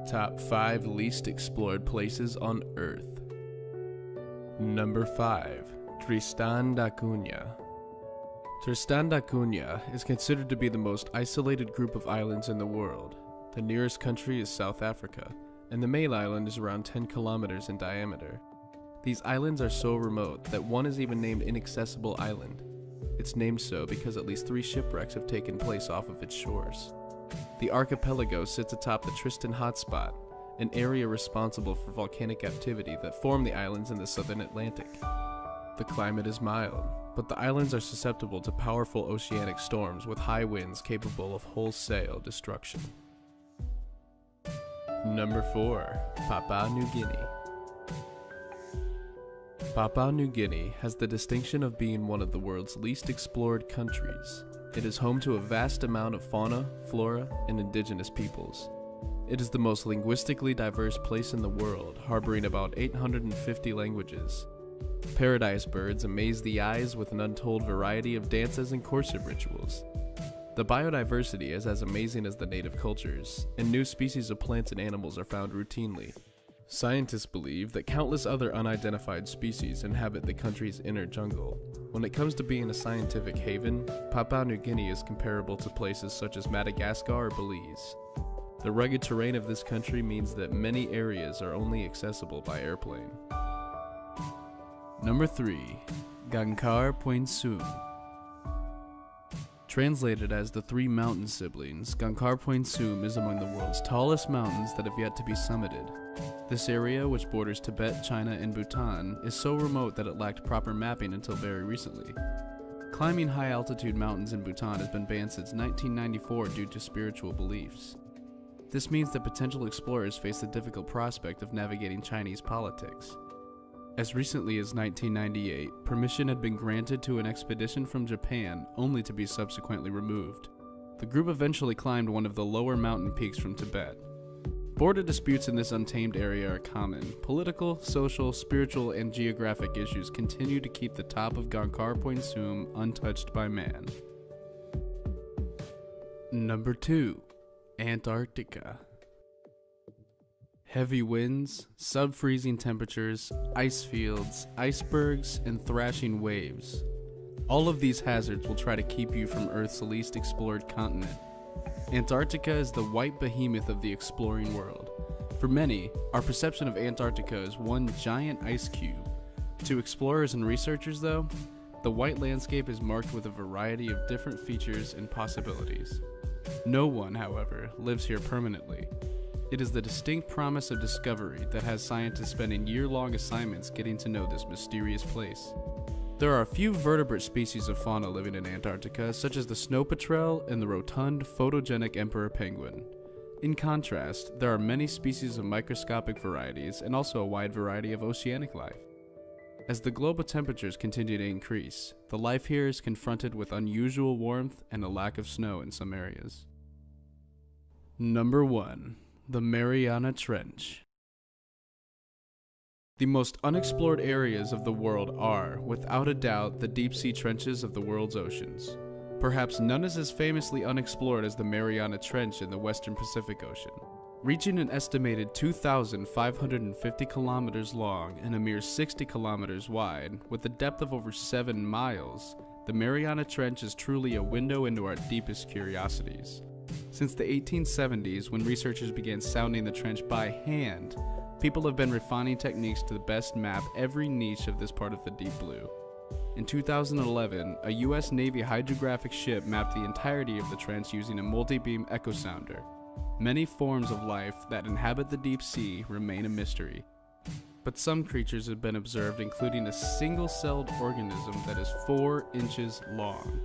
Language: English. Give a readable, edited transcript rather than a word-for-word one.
Top 5 least explored places on Earth. Number 5. Tristan da Cunha. Tristan da Cunha is considered to be the most isolated group of islands in the world. The nearest country is South Africa, and the main island is around 10 kilometers in diameter. These islands are so remote that one is even named Inaccessible Island. It's named so because at least 3 shipwrecks have taken place off of its shores. The archipelago sits atop the Tristan Hotspot, an area responsible for volcanic activity that formed the islands in the southern Atlantic. The climate is mild, but the islands are susceptible to powerful oceanic storms with high winds capable of wholesale destruction. Number 4. Papua New Guinea. Papua New Guinea has the distinction of being one of the world's least explored countries. It is home to a vast amount of fauna, flora, and indigenous peoples. It is the most linguistically diverse place in the world, harboring about 850 languages. Paradise birds amaze the eyes with an untold variety of dances and courtship rituals. The biodiversity is as amazing as the native cultures, and new species of plants and animals are found routinely. Scientists believe that countless other unidentified species inhabit the country's inner jungle. When it comes to being a scientific haven, Papua New Guinea is comparable to places such as Madagascar or Belize. The rugged terrain of this country means that many areas are only accessible by airplane. Number 3. Gangkhar Pueng Sum. Translated as the 3 mountain siblings, Gangkhar Pueng Sum is among the world's tallest mountains that have yet to be summited. This area, which borders Tibet, China, and Bhutan, is so remote that it lacked proper mapping until very recently. Climbing high-altitude mountains in Bhutan has been banned since 1994 due to spiritual beliefs. This means that potential explorers face the difficult prospect of navigating Chinese politics. As recently as 1998, permission had been granted to an expedition from Japan, only to be subsequently removed. The group eventually climbed one of the lower mountain peaks from Tibet. Border disputes in this untamed area are common. Political, social, spiritual, and geographic issues continue to keep the top of Gangkhar Pueng Sum untouched by man. Number 2. Antarctica. Heavy winds, sub-freezing temperatures, ice fields, icebergs, and thrashing waves. All of these hazards will try to keep you from Earth's least explored continent. Antarctica is the white behemoth of the exploring world. For many, our perception of Antarctica is one giant ice cube. To explorers and researchers, though, the white landscape is marked with a variety of different features and possibilities. No one, however, lives here permanently. It is the distinct promise of discovery that has scientists spending year-long assignments getting to know this mysterious place. There are a few vertebrate species of fauna living in Antarctica, such as the snow petrel and the rotund, photogenic emperor penguin. In contrast, there are many species of microscopic varieties and also a wide variety of oceanic life. As the global temperatures continue to increase, the life here is confronted with unusual warmth and a lack of snow in some areas. Number 1. The Mariana Trench. The most unexplored areas of the world are, without a doubt, the deep-sea trenches of the world's oceans. Perhaps none is as famously unexplored as the Mariana Trench in the western Pacific Ocean. Reaching an estimated 2,550 kilometers long and a mere 60 kilometers wide, with a depth of over 7 miles, the Mariana Trench is truly a window into our deepest curiosities. Since the 1870s, when researchers began sounding the trench by hand, people have been refining techniques to best map every niche of this part of the deep blue. In 2011, a U.S. Navy hydrographic ship mapped the entirety of the trench using a multi-beam echo sounder. Many forms of life that inhabit the deep sea remain a mystery. But some creatures have been observed, including a single-celled organism that is 4 inches long.